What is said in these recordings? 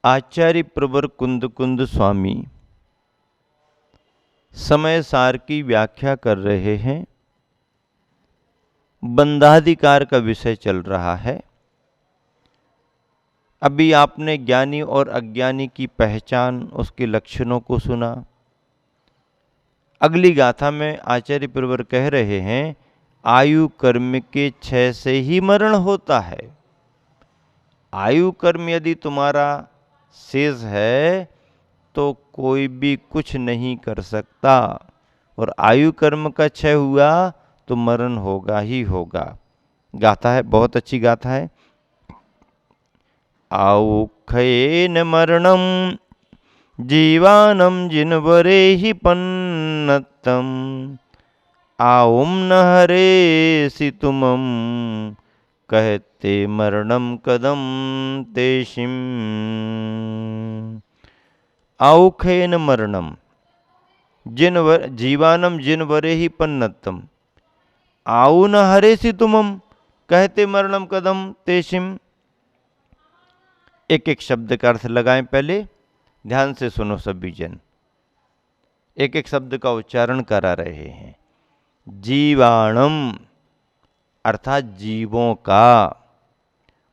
आचार्य प्रवर कुंद कुंद स्वामी समय सार की व्याख्या कर रहे हैं। बंधाधिकार का विषय चल रहा है। अभी आपने ज्ञानी और अज्ञानी की पहचान, उसके लक्षणों को सुना। अगली गाथा में आचार्य प्रवर कह रहे हैं, आयु कर्म के क्षय से ही मरण होता है। आयु कर्म यदि तुम्हारा शेष है तो कोई भी कुछ नहीं कर सकता, और आयु कर्म का क्षय हुआ तो मरण होगा ही होगा। गाथा है, बहुत अच्छी गाथा है। आउखयेन मरणम जीवानम जिनवरे ही पन्नतम आउम न हरे तुमम कहते मरणम कदम तेषिम। आउखयेन मरणम जीवानम जिनवरे ही पन्नतम आउ न हरे तुमम कहते मरणम कदम तेषिम। एक एक शब्द का अर्थ लगाएं। पहले ध्यान से सुनो सभी जन, एक एक शब्द का उच्चारण करा रहे हैं। जीवाणम अर्थात जीवों का,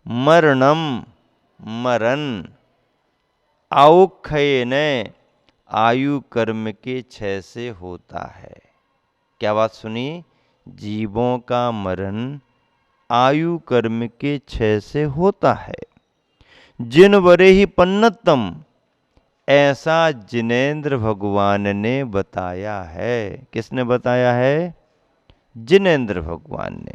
मरणम मरण, औक्षयेन आयु कर्म के क्षय से होता है। क्या बात सुनी? जीवों का मरण आयु कर्म के क्षय से होता है। जिनवरे ही पन्नतम, ऐसा जिनेंद्र भगवान ने बताया है। किसने बताया है? जिनेंद्र भगवान ने।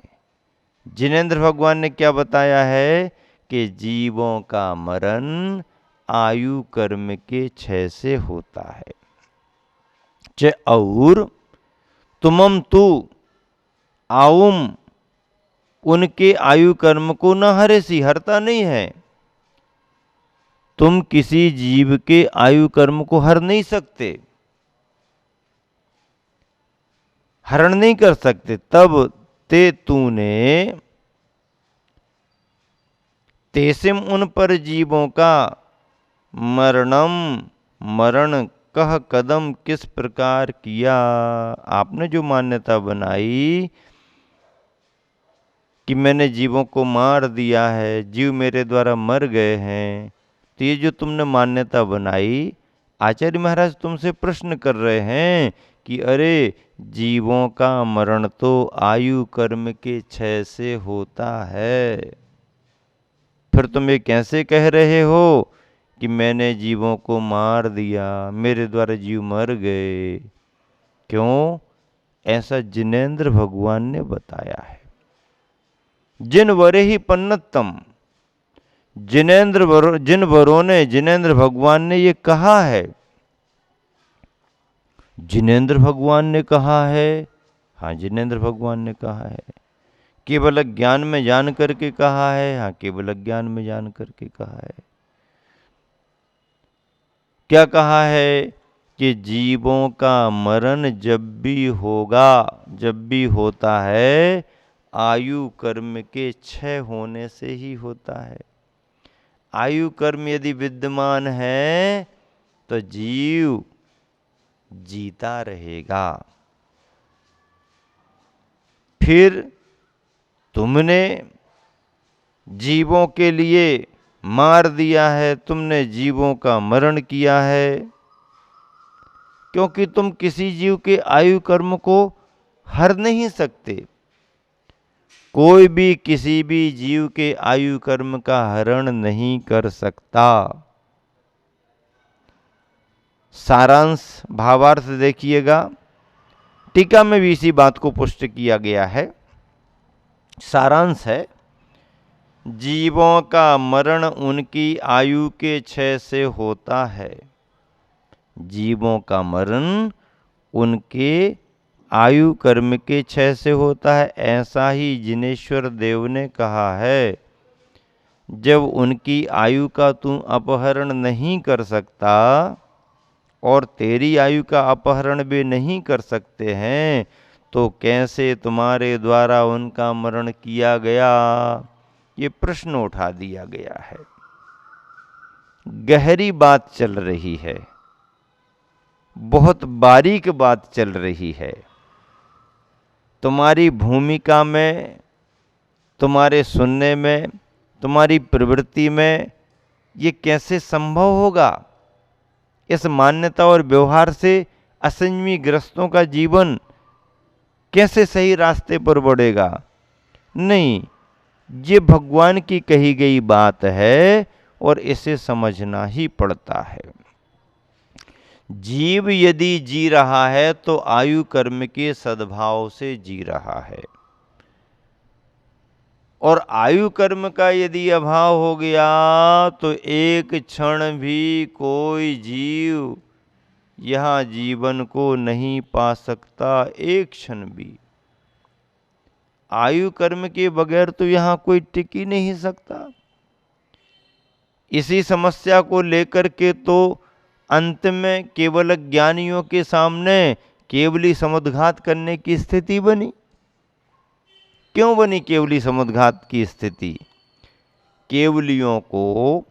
जिनेंद्र भगवान ने क्या बताया है? कि जीवों का मरण आयु कर्म के क्षय से होता है। च और तुमम तू आउम, उनके आयु कर्म को न हरेसी, हरता नहीं है। तुम किसी जीव के आयु कर्म को हर नहीं सकते, हरण नहीं कर सकते। तब ते तूने तेसिम उन पर जीवों का मरणम मरण कह कदम किस प्रकार किया। आपने जो मान्यता बनाई कि मैंने जीवों को मार दिया है, जीव मेरे द्वारा मर गए हैं, तो ये जो तुमने मान्यता बनाई, आचार्य महाराज तुमसे प्रश्न कर रहे हैं कि अरे जीवों का मरण तो आयु कर्म के क्षय से होता है, फिर तुम ये कैसे कह रहे हो कि मैंने जीवों को मार दिया, मेरे द्वारा जीव मर गए? क्यों? ऐसा जिनेंद्र भगवान ने बताया है। जिन वरे ही पन्नतम, जिन वरों ने, जिनेंद्र भगवान ने ये कहा है। जिनेंद्र भगवान ने कहा है? हाँ, जिनेंद्र भगवान ने कहा है। केवल ज्ञान में जान करके कहा है? हाँ, केवल ज्ञान में जान करके कहा है। क्या कहा है? कि जीवों का मरण जब भी होगा, जब भी होता है, आयु कर्म के क्षय होने से ही होता है। आयु कर्म यदि विद्यमान है तो जीव जीता रहेगा। फिर तुमने जीवों के लिए मार दिया है, तुमने जीवों का मरण किया है, क्योंकि तुम किसी जीव के आयु कर्म को हर नहीं सकते। कोई भी किसी भी जीव के आयु कर्म का हरण नहीं कर सकता। सारांश भावार्थ देखिएगा, टीका में भी इसी बात को पुष्ट किया गया है। सारांश है, जीवों का मरण उनकी आयु के क्षय से होता है। जीवों का मरण उनके आयु कर्म के क्षय से होता है। ऐसा ही जिनेश्वर देव ने कहा है। जब उनकी आयु का तू अपहरण नहीं कर सकता और तेरी आयु का अपहरण भी नहीं कर सकते हैं, तो कैसे तुम्हारे द्वारा उनका मरण किया गया? ये प्रश्न उठा दिया गया है। गहरी बात चल रही है, बहुत बारीक बात चल रही है। तुम्हारी भूमिका में, तुम्हारे सुनने में, तुम्हारी प्रवृत्ति में ये कैसे संभव होगा? इस मान्यता और व्यवहार से असंयमी ग्रस्तों का जीवन कैसे सही रास्ते पर बढ़ेगा? नहीं, ये भगवान की कही गई बात है और इसे समझना ही पड़ता है। जीव यदि जी रहा है तो आयु कर्म के सद्भाव से जी रहा है, और आयु कर्म का यदि अभाव हो गया तो एक क्षण भी कोई जीव यह जीवन को नहीं पा सकता, एक क्षण भी। आयु कर्म के बगैर तो यहां कोई टिक ही नहीं सकता। इसी समस्या को लेकर के तो अंत में केवल ज्ञानियों के सामने केवली समुद्घात करने की स्थिति बनी। क्यों बनी केवली समुद्घात की स्थिति? केवलियों को,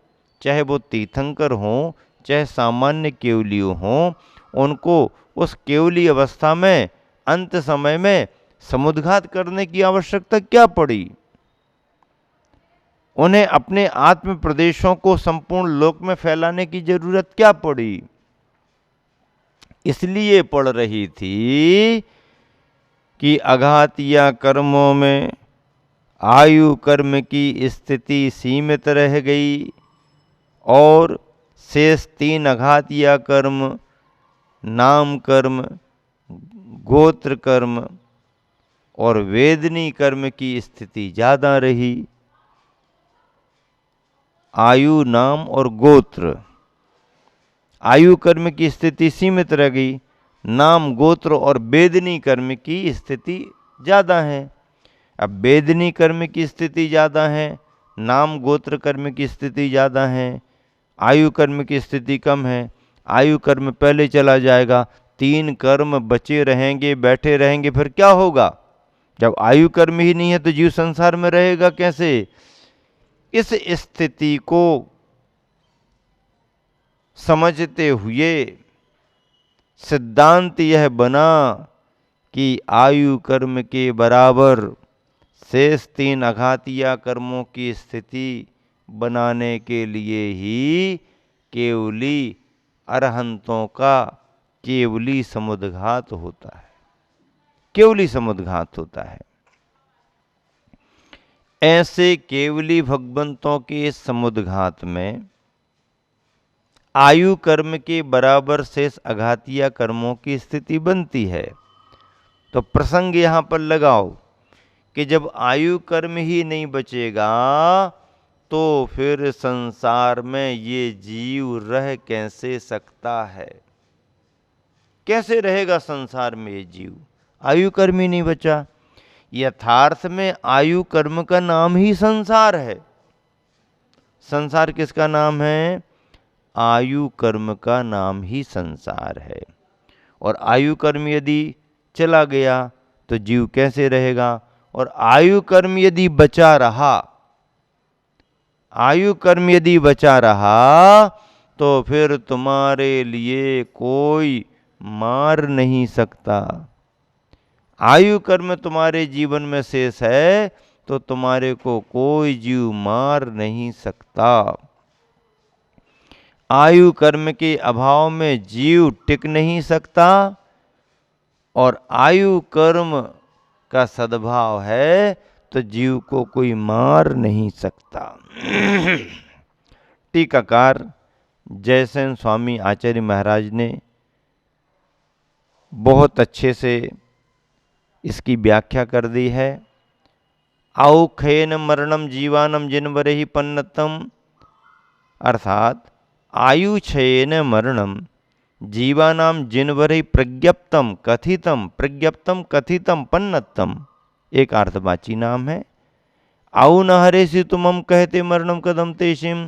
चाहे वो तीर्थंकर हों चाहे सामान्य केवलियों हों, उनको उस केवली अवस्था में अंत समय में समुद्घात करने की आवश्यकता क्या पड़ी? उन्हें अपने आत्म प्रदेशों को संपूर्ण लोक में फैलाने की जरूरत क्या पड़ी? इसलिए पड़ रही थी कि अघातिया कर्मों में आयु कर्म की स्थिति सीमित रह गई और शेष 3 अघातिया कर्म, नाम कर्म, गोत्र कर्म और वेदनी कर्म की स्थिति ज्यादा रही। आयु, नाम और गोत्र, आयु कर्म की स्थिति सीमित रह गई, नाम, गोत्र और वेदनी कर्म की स्थिति ज्यादा है। अब वेदनी कर्म की स्थिति ज्यादा है, नाम गोत्र कर्म की स्थिति ज्यादा है, आयु कर्म की स्थिति कम है। आयु कर्म पहले चला जाएगा, 3 कर्म बचे रहेंगे, बैठे रहेंगे, फिर क्या होगा? जब आयु कर्म ही नहीं है तो जीव संसार में रहेगा कैसे? इस स्थिति को समझते हुए सिद्धांत यह बना कि आयु कर्म के बराबर शेष 3 अघातिया कर्मों की स्थिति बनाने के लिए ही केवली अरहंतों का केवली समुद्घात होता है, केवली समुद्घात होता है। ऐसे केवली भगवंतों के समुद्घात में आयु कर्म के बराबर शेष अघातिया कर्मों की स्थिति बनती है। तो प्रसंग यहां पर लगाओ कि जब आयु कर्म ही नहीं बचेगा तो फिर संसार में ये जीव रह कैसे सकता है? कैसे रहेगा संसार में ये जीव? आयु कर्म ही नहीं बचा। यथार्थ में आयु कर्म का नाम ही संसार है। संसार किसका नाम है? आयु कर्म का नाम ही संसार है। और आयु कर्म यदि चला गया तो जीव कैसे रहेगा? और आयु कर्म यदि बचा रहा, आयु कर्म यदि बचा रहा तो फिर तुम्हारे लिए कोई मार नहीं सकता। आयु कर्म तुम्हारे जीवन में शेष है तो तुम्हारे को कोई जीव मार नहीं सकता। आयु कर्म के अभाव में जीव टिक नहीं सकता और आयु कर्म का सद्भाव है तो जीव को कोई मार नहीं सकता। टीकाकार जयसेन स्वामी आचार्य महाराज ने बहुत अच्छे से इसकी व्याख्या कर दी है। औखेन मरणम जीवानम जिनवरहि पन्नतम, अर्थात आयु क्षयेन मरणम जीवानाम जिनवरहि प्रज्ञप्तम कथितम पन्नतम, एक अर्थवाची नाम है। आउ न हरेसि तुमम कहते मरणम कदम तेषिम,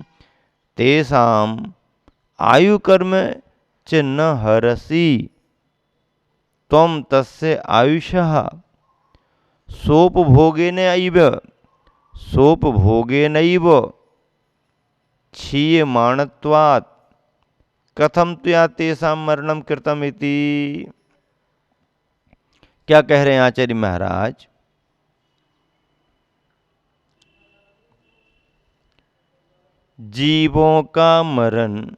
तेषाम आयु कर्म च न हरसि त्वं तस्य आयुषः सोपभोगेनैव क्षीयमाणत्वात् कथम त्वया तेषां मरणं कृतम् इति। क्या कह रहे हैं आचार्य महाराज? जीवों का मरण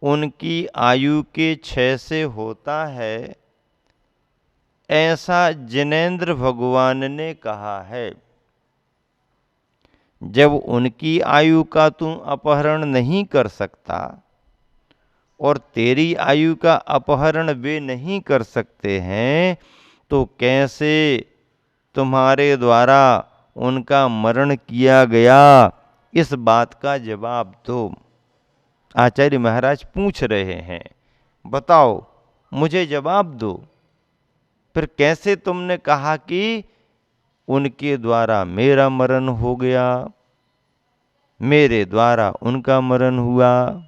उनकी आयु के क्षय से होता है, ऐसा जिनेंद्र भगवान ने कहा है। जब उनकी आयु का तू अपहरण नहीं कर सकता और तेरी आयु का अपहरण वे नहीं कर सकते हैं, तो कैसे तुम्हारे द्वारा उनका मरण किया गया, इस बात का जवाब दो। आचार्य महाराज पूछ रहे हैं, बताओ, मुझे जवाब दो। फिर कैसे तुमने कहा कि उनके द्वारा मेरा मरण हो गया, मेरे द्वारा उनका मरण हुआ?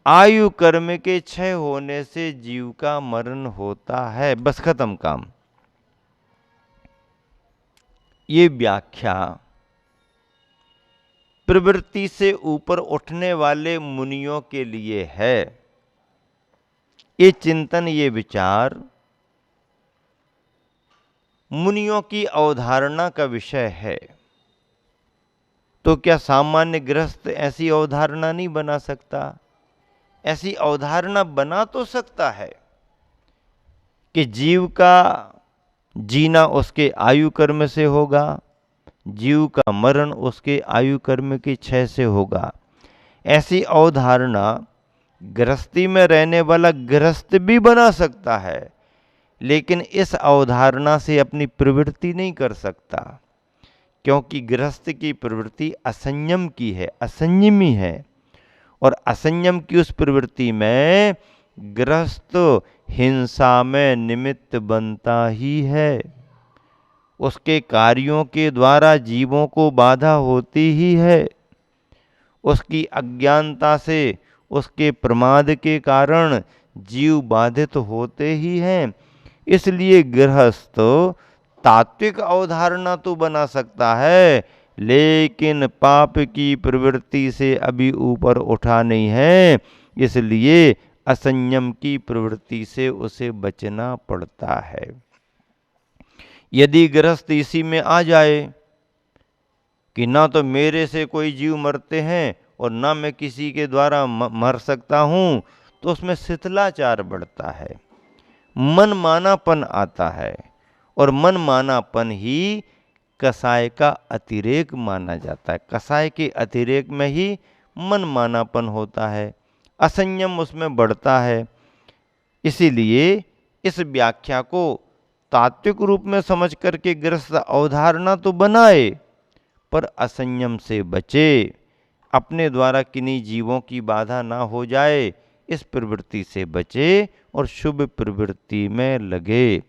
आयु कर्म के क्षय होने से जीव का मरण होता है, बस खत्म काम। ये व्याख्या प्रवृत्ति से ऊपर उठने वाले मुनियों के लिए है। ये चिंतन, ये विचार मुनियों की अवधारणा का विषय है। तो क्या सामान्य गृहस्थ ऐसी अवधारणा नहीं बना सकता? ऐसी अवधारणा बना तो सकता है कि जीव का जीना उसके आयु कर्म से होगा, जीव का मरण उसके आयु कर्म के क्षय से होगा। ऐसी अवधारणा गृहस्थी में रहने वाला गृहस्थ भी बना सकता है, लेकिन इस अवधारणा से अपनी प्रवृत्ति नहीं कर सकता, क्योंकि गृहस्थ की प्रवृत्ति असंयम की है, असंयमी है। और असंयम की उस प्रवृत्ति में गृहस्थ हिंसा में निमित्त बनता ही है। उसके कार्यों के द्वारा जीवों को बाधा होती ही है। उसकी अज्ञानता से, उसके प्रमाद के कारण जीव बाधित होते ही हैं। इसलिए गृहस्थ तात्विक अवधारणा तो बना सकता है, लेकिन पाप की प्रवृत्ति से अभी ऊपर उठा नहीं है, इसलिए असंयम की प्रवृत्ति से उसे बचना पड़ता है। यदि गृहस्थ इसी में आ जाए कि ना तो मेरे से कोई जीव मरते हैं और ना मैं किसी के द्वारा मर सकता हूं, तो उसमें शिथिलाचार बढ़ता है, मनमानापन आता है। और मनमानापन ही कसाय का अतिरेक माना जाता है। कसाय के अतिरेक में ही मनमानापन होता है, असंयम उसमें बढ़ता है। इसीलिए इस व्याख्या को तात्विक रूप में समझ करके गृहस्थ अवधारणा तो बनाए, पर असंयम से बचे, अपने द्वारा किन्हीं जीवों की बाधा ना हो जाए, इस प्रवृत्ति से बचे और शुभ प्रवृत्ति में लगे।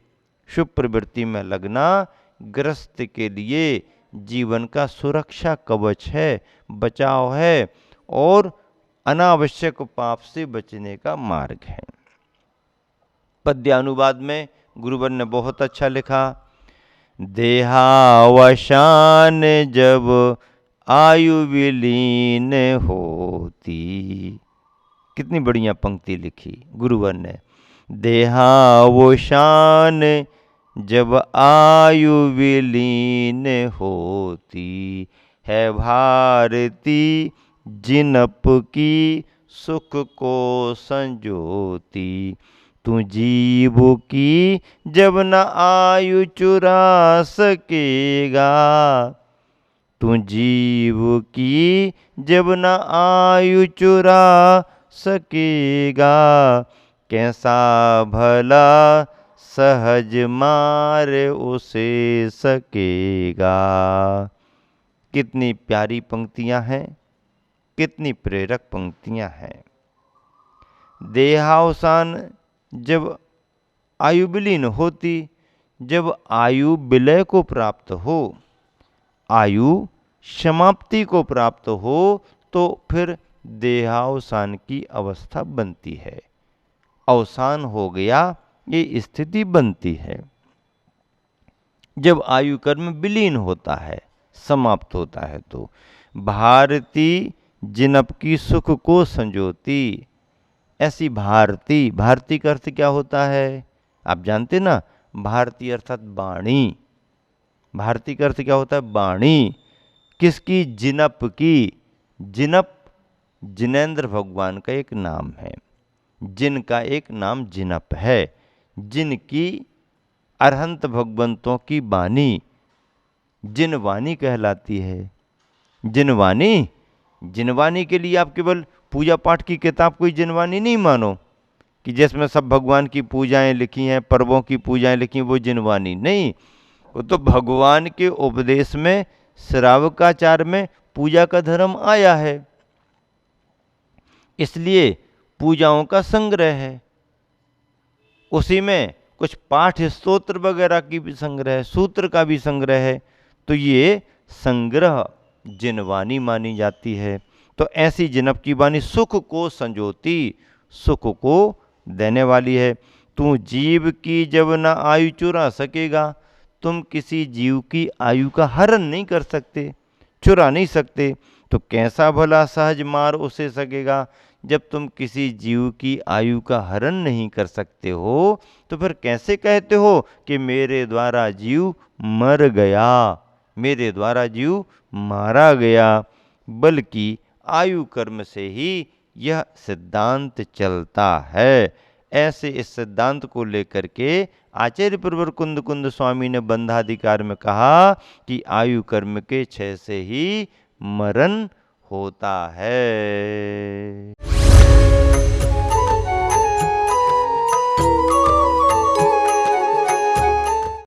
शुभ प्रवृत्ति में लगना गृहस्थ के लिए जीवन का सुरक्षा कवच है, बचाव है और अनावश्यक पाप से बचने का मार्ग है। पद्यानुवाद में गुरुवर ने बहुत अच्छा लिखा, देहावसान जब आयु विलीन होती। कितनी बढ़िया पंक्ति लिखी गुरुवर ने। देहावसान जब आयु विलीन होती, है भारती जिनप की सुख को संजोती। तू जीव की जब न आयु चुरा सकेगा, तू जीव की जब न आयु चुरा सकेगा, कैसा भला सहज मार उसे सकेगा। कितनी प्यारी पंक्तियां हैं, कितनी प्रेरक पंक्तियां हैं। देहावसान जब आयु विलीन होती, जब आयु विलय को प्राप्त हो, आयु समाप्ति को प्राप्त हो, तो फिर देहावसान की अवस्था बनती है। अवसान हो गया, ये स्थिति बनती है। जब आयु कर्म विलीन होता है, समाप्त होता है तो। भारती जिनप की सुख को संजोती, ऐसी भारती, भारती का अर्थ क्या होता है आप जानते ना, भारती अर्थात वाणी, भारती का अर्थ क्या होता है वाणी, किसकी, जिनप की। जिनप जिनेंद्र भगवान का एक नाम है, जिन का एक नाम जिनप है, जिनकी अरहंत भगवंतों की वाणी जिनवाणी कहलाती है। जिनवाणी, जिनवाणी के लिए आप केवल पूजा पाठ की किताब कोई जिनवाणी नहीं मानो कि जिसमें सब भगवान की पूजाएं लिखी हैं, पर्वों की पूजाएं लिखी हैं, वो जिनवाणी नहीं। वो तो भगवान के उपदेश में, श्रावकाचार में पूजा का धर्म आया है, इसलिए पूजाओं का संग्रह है। उसी में कुछ पाठ स्तोत्र वगैरह की भी संग्रह है, सूत्र का भी संग्रह है, तो ये संग्रह जिनवाणी मानी जाती है। तो ऐसी जिनप की वाणी सुख को संजोती, सुख को देने वाली है। तू जीव की जब न आयु चुरा सकेगा, तुम किसी जीव की आयु का हरण नहीं कर सकते, चुरा नहीं सकते, तो कैसा भला सहज मार उसे सकेगा। जब तुम किसी जीव की आयु का हरण नहीं कर सकते हो, तो फिर कैसे कहते हो कि मेरे द्वारा जीव मर गया, मेरे द्वारा जीव मारा गया। बल्कि आयु कर्म से ही यह सिद्धांत चलता है। ऐसे इस सिद्धांत को लेकर के आचार्य प्रवर कुंद कुंद स्वामी ने बंधाधिकार में कहा कि आयु कर्म के क्षय से ही मरण होता है।